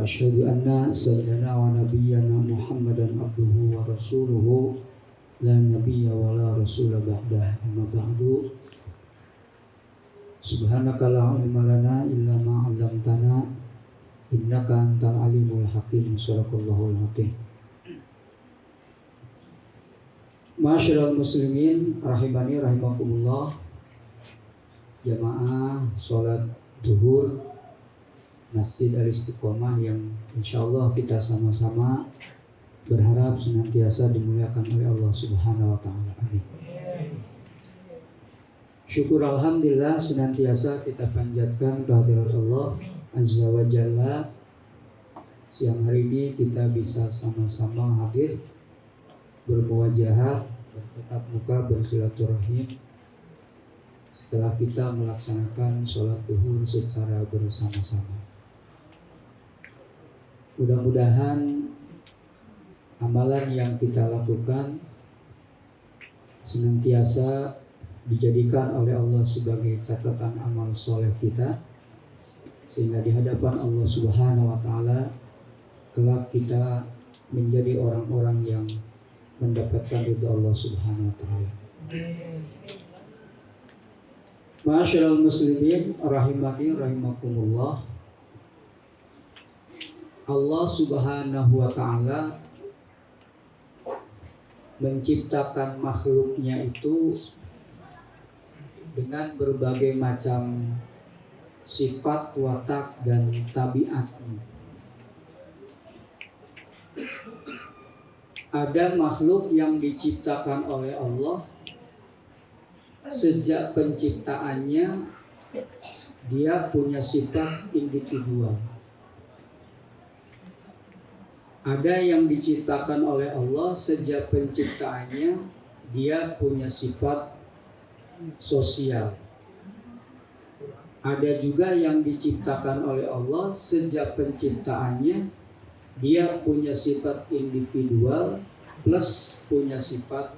وأشهد أن سيدنا ونبينا محمدا عبده ورسوله لا نبي ولا رسول بعده أما بعد سبحانك لا علم لنا إلا ما علمتنا إنك أنت العليم الحكيم صدق الله العظيم. Ma'asyiral muslimin rahimani rahimakumullah, jamaah sholat zuhur Masjid Al-Istiqomah yang insyaallah kita sama-sama berharap senantiasa dimuliakan oleh Allah Subhanahu wa taala. Amin. Syukur alhamdulillah senantiasa kita panjatkan kehadirat Allah Azza wa Jalla. Siang hari ini kita bisa sama-sama hadir, bermuwajahah, bertatap muka, bersilaturahim setelah kita melaksanakan sholat zuhur secara bersama-sama. Mudah-mudahan amalan yang kita lakukan senantiasa dijadikan oleh Allah sebagai catatan amal soleh kita, sehingga di hadapan Allah Subhanahu wa taala kelak kita menjadi orang-orang yang mendapatkan ridha Allah Subhanahu wa taala. Ma'asyiral muslimin rahimani rahimakumullah. Allah Subhanahu wa taala menciptakan makhluknya itu dengan berbagai macam sifat, watak, dan tabiatnya. Ada makhluk yang diciptakan oleh Allah sejak penciptaannya dia punya sifat individual. Ada yang diciptakan oleh Allah sejak penciptaannya dia punya sifat sosial. Ada juga yang diciptakan oleh Allah sejak penciptaannya dia punya sifat individual plus punya sifat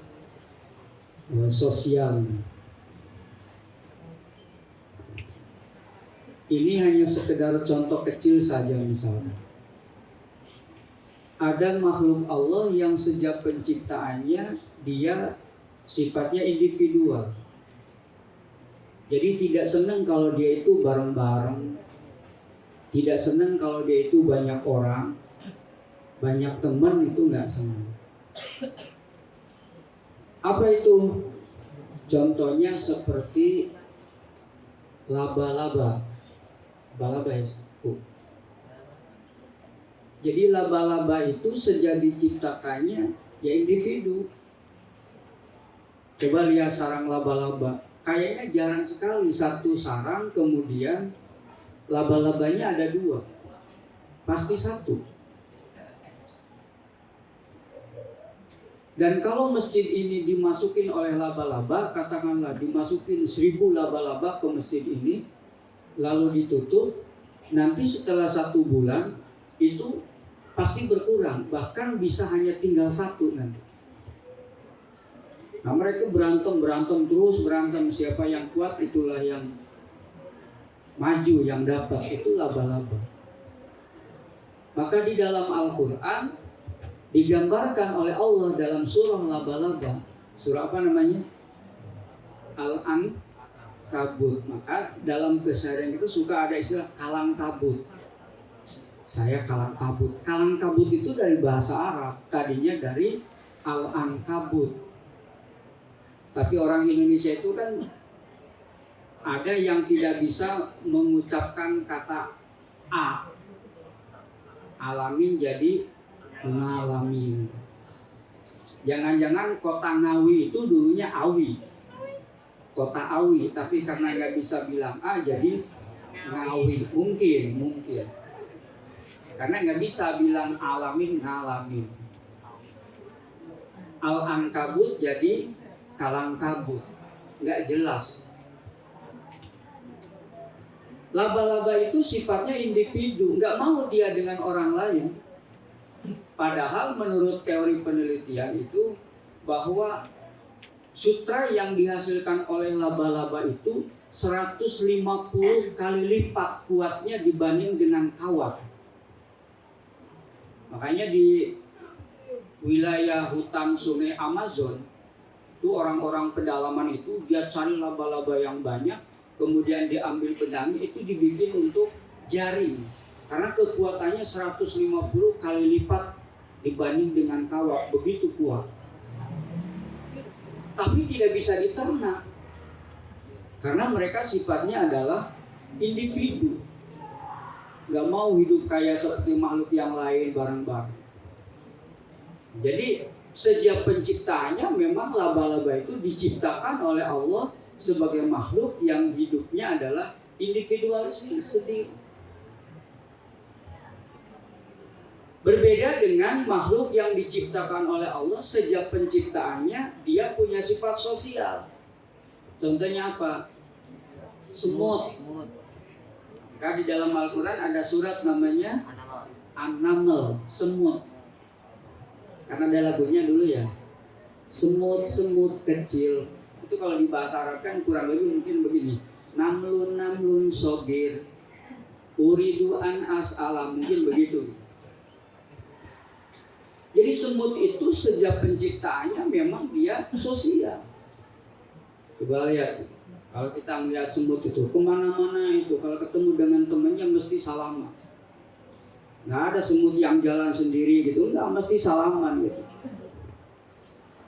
sosial. Ini hanya sekedar contoh kecil saja. Misalnya ada makhluk Allah yang sejak penciptaannya dia sifatnya individual. Jadi tidak senang kalau dia itu bareng-bareng, tidak senang kalau dia itu banyak orang, banyak teman, itu nggak senang. Apa itu? Contohnya seperti laba-laba. Laba-laba ya. Jadi laba-laba itu sejak diciptakannya ya individu. Coba lihat sarang laba-laba. Kayaknya jarang sekali satu sarang kemudian laba-labanya ada dua. Pasti satu. Dan kalau masjid ini dimasukin oleh laba-laba, katakanlah dimasukin 1000 laba-laba ke masjid ini, lalu ditutup, nanti setelah 1 bulan itu pasti berkurang, bahkan bisa hanya tinggal 1 nanti. Nah, mereka berantem terus, siapa yang kuat itulah yang maju, yang dapat, itu laba-laba. Maka di dalam Al-Quran digambarkan oleh Allah dalam surah laba-laba. Surah apa namanya? Al-Ankabut. Maka dalam keseharian itu suka ada istilah kalang kabut. Saya kalang kabut. Kalang kabut itu dari bahasa Arab. Tadinya dari Al-Ankabut. Tapi orang Indonesia itu kan ada yang tidak bisa mengucapkan kata A. Alamin jadi ngalamin. Jangan-jangan kota Ngawi itu dulunya Awi, kota Awi, tapi karena nggak bisa bilang A jadi Ngawi. Mungkin karena nggak bisa bilang alamin ngalamin. Al-Ankabut jadi kalang kabut, nggak jelas. Laba-laba itu sifatnya individu, nggak mau dia dengan orang lain. Padahal menurut teori penelitian itu bahwa sutra yang dihasilkan oleh laba-laba itu 150 kali lipat kuatnya dibanding dengan kawat. Makanya di wilayah hutan sungai Amazon itu orang-orang pedalaman itu dia cari laba-laba yang banyak, kemudian diambil benangnya itu dibikin untuk jaring karena kekuatannya 150 kali lipat dibanding dengan kawat, begitu kuat. Tapi tidak bisa diternak karena mereka sifatnya adalah individu, nggak mau hidup kayak seperti makhluk yang lain bareng-bareng. Jadi sejak penciptaannya memang laba-laba itu diciptakan oleh Allah sebagai makhluk yang hidupnya adalah individualistik sendiri. Berbeda dengan makhluk yang diciptakan oleh Allah sejak penciptaannya dia punya sifat sosial. Contohnya apa? Semut. Maka di dalam Al-Quran ada surat namanya An-Naml, semut. Karena ada lagunya dulu ya, semut-semut kecil. Itu kalau di bahasa Arab kan kurang lebih mungkin begini, namlun namlun sogir uridu an as'ala, mungkin begitu. Jadi semut itu sejak penciptaannya memang dia sosial. Coba lihat, kalau kita melihat semut itu kemana-mana itu kalau ketemu dengan temannya mesti salaman. Nggak ada semut yang jalan sendiri gitu, nggak, mesti salaman gitu.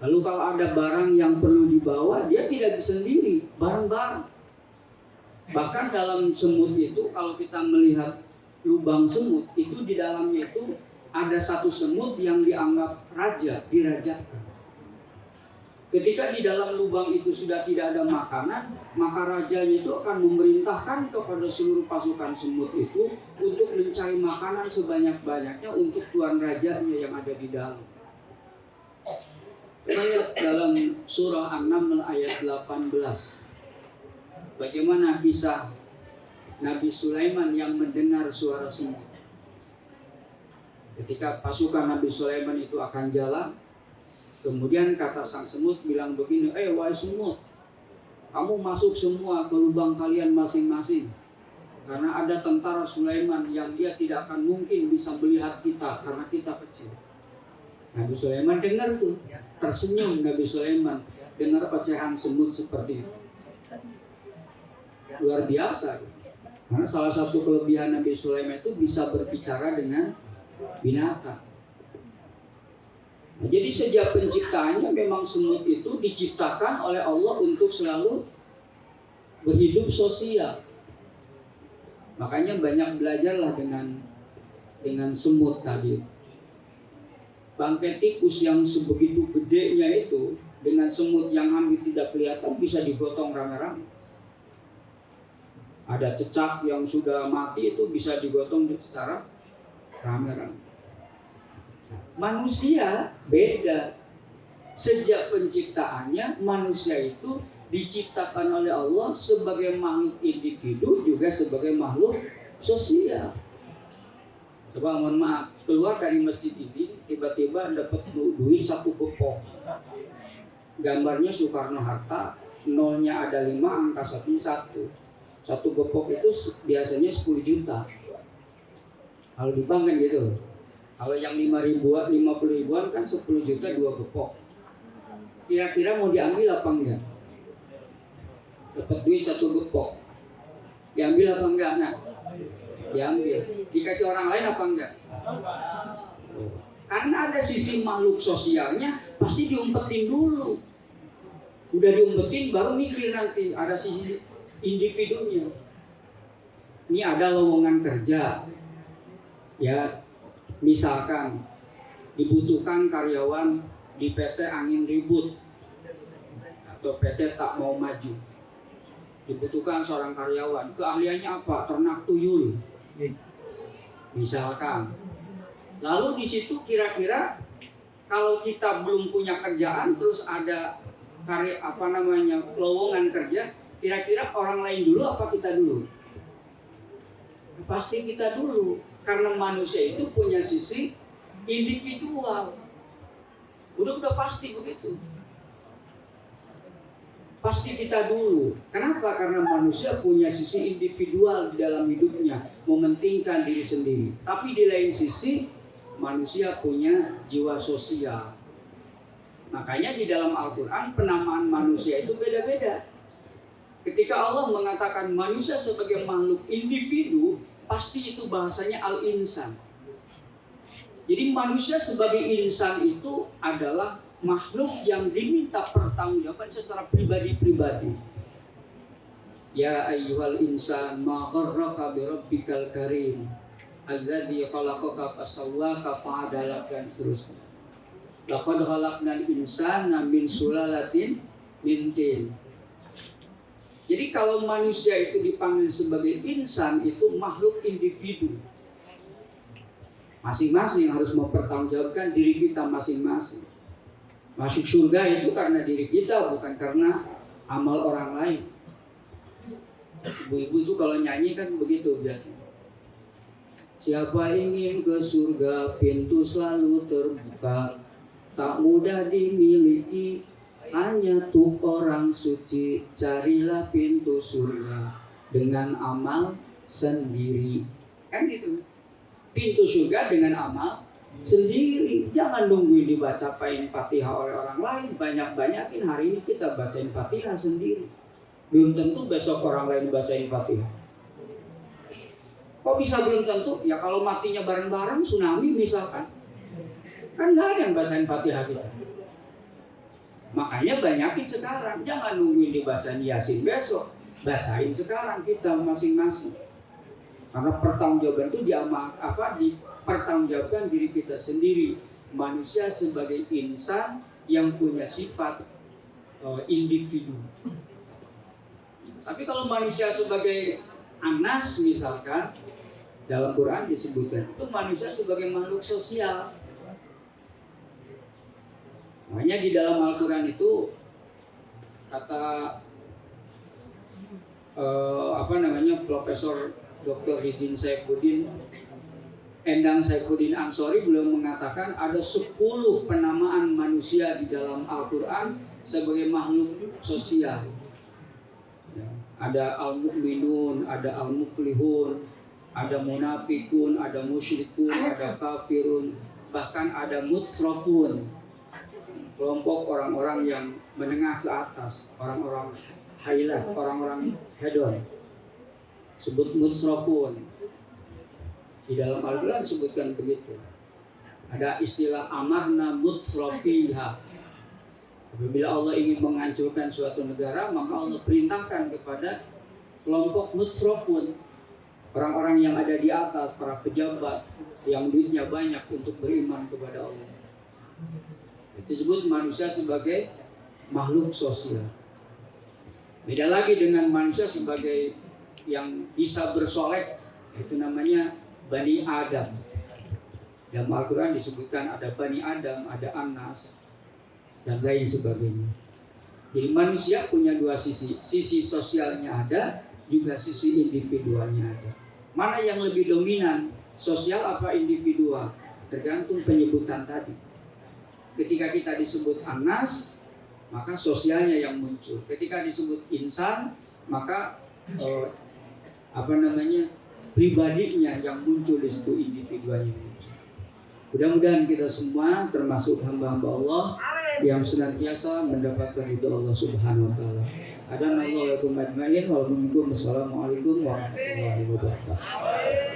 Lalu kalau ada barang yang perlu dibawa, dia tidak sendiri, bareng-bareng. Bahkan dalam semut itu, kalau kita melihat lubang semut, itu di dalamnya itu ada satu semut yang dianggap raja, dirajakan. Ketika di dalam lubang itu sudah tidak ada makanan, maka rajanya itu akan memerintahkan kepada seluruh pasukan semut itu untuk mencari makanan sebanyak-banyaknya untuk tuan rajanya yang ada di dalam. Lihat dalam surah An-Naml ayat 18. Bagaimana kisah Nabi Sulaiman yang mendengar suara semut. Ketika pasukan Nabi Sulaiman itu akan jalan, kemudian kata sang semut bilang begini, wahai semut, kamu masuk semua ke lubang kalian masing-masing. Karena ada tentara Sulaiman yang dia tidak akan mungkin bisa melihat kita karena kita kecil. Nabi Sulaiman dengar tuh, tersenyum Nabi Sulaiman dengar ocehan semut seperti itu. Luar biasa. Karena salah satu kelebihan Nabi Sulaiman itu bisa berbicara dengan binatang. Nah, jadi sejak penciptaannya memang semut itu diciptakan oleh Allah untuk selalu berhidup sosial. Makanya banyak belajarlah dengan semut tadi. Bangkai tikus yang sebegitu gedenya itu dengan semut yang hampir tidak kelihatan bisa digotong rame-rame. Ada cecak yang sudah mati itu bisa digotong secara rame-rame. Manusia beda. Sejak penciptaannya manusia itu diciptakan oleh Allah sebagai makhluk individu juga sebagai makhluk sosial. Coba mohon maaf, keluar dari masjid ini tiba-tiba dapat duit 1 gepok. Gambarnya Soekarno-Hatta, nolnya ada 5, angka 1 1. 1 gepok itu biasanya 10 juta. Kalau di bank kan gitu. Kalau yang 5 ribuan, 50 ribuan kan 10 juta 2 gepok. Kira-kira mau diambil apa enggak? Dapat duit 1 gepok. Diambil apa enggak? Nah, diambil. Dikasih orang lain apa enggak? Karena ada sisi makhluk sosialnya, pasti diumpetin dulu. Udah diumpetin baru mikir nanti. Ada sisi individunya. Ini ada lowongan kerja. Ya, misalkan dibutuhkan karyawan di PT Angin Ribut atau PT Tak Mau Maju. Dibutuhkan seorang karyawan. Keahliannya apa? Ternak tuyul. Misalkan. Lalu di situ kira-kira kalau kita belum punya kerjaan terus ada lowongan kerja, kira-kira orang lain dulu apa kita dulu? Pasti kita dulu, karena manusia itu punya sisi individual. Udah pasti begitu. Pasti kita dulu. Kenapa? Karena manusia punya sisi individual di dalam hidupnya, mementingkan diri sendiri. Tapi di lain sisi, manusia punya jiwa sosial. Makanya di dalam Al-Quran penamaan manusia itu beda-beda. Ketika Allah mengatakan manusia sebagai makhluk individu, pasti itu bahasanya al-insan. Jadi manusia sebagai insan itu adalah makhluk yang diminta pertanggungjawaban secara pribadi-pribadi. Ya ayyuhal insan ma gharraka bi rabbikal karim alladzi khalaqaka fasawwaka fa'adalaka dan seterusnya. Laqad khalaqnal insana min sulalatin min tin. Jadi kalau manusia itu dipanggil sebagai insan, itu makhluk individu. Masing-masing harus mempertanggungjawabkan diri kita masing-masing. Masuk surga itu karena diri kita, bukan karena amal orang lain. Ibu-ibu itu kalau nyanyi kan begitu biasanya. Siapa ingin ke surga, pintu selalu terbuka. Tak mudah dimiliki, hanya tuh orang suci. Carilah pintu surga dengan amal sendiri. Kan gitu. Pintu surga dengan amal sendiri. Jangan nungguin dibacain Fatihah oleh orang lain. Banyak-banyakin hari ini kita bacain Fatihah sendiri. Belum tentu besok orang lain bacain Fatihah. Kok bisa belum tentu? Ya kalau matinya bareng-bareng tsunami misalkan, kan nggak ada yang bacain Fatihah kita. Makanya banyakin sekarang. Jangan nungguin dibacain Yasin besok, bacain sekarang kita masing-masing. Karena pertanggungjawaban itu dipertanggungjawabkan diri kita sendiri. Manusia sebagai insan yang punya sifat individu. Tapi kalau manusia sebagai anas misalkan, dalam Quran disebutkan itu manusia sebagai makhluk sosial. Makanya di dalam Al-Quran itu kata Profesor Dr. Hidin Saifuddin Endang Saifuddin Ansori belum mengatakan ada 10 penamaan manusia di dalam Al-Quran sebagai makhluk sosial. Ada al-mu'minun, ada al-muflihun, ada munafikun, ada musyrikun, ada kafirun, bahkan ada mutrafun, kelompok orang-orang yang menengah ke atas, orang-orang highlight, orang-orang hedon, sebut mutrafun. Di dalam Al-Quran disebutkan begitu. Ada istilah amarna mutrafiha. Apabila Allah ingin menghancurkan suatu negara, maka Allah perintahkan kepada kelompok mutrafun, orang-orang yang ada di atas, para pejabat yang duitnya banyak untuk beriman kepada Allah. Itu disebut manusia sebagai makhluk sosial. Beda lagi dengan manusia sebagai yang bisa bersolek, itu namanya Bani Adam. Dalam Al-Quran disebutkan ada Bani Adam, ada Anas, dan lain sebagainya. Jadi manusia punya dua sisi. Sisi sosialnya ada, juga sisi individualnya ada. Mana yang lebih dominan, sosial apa individual? Tergantung penyebutan tadi. Ketika kita disebut Anas, maka sosialnya yang muncul. Ketika disebut insan, maka pribadinya yang muncul di situ, individualnya muncul. Mudah-mudahan kita semua termasuk hamba-hamba Allah yang senantiasa mendapatkan ridho Allah Subhanahu wa taala. Assalamualaikum warahmatullahi wabarakatuh.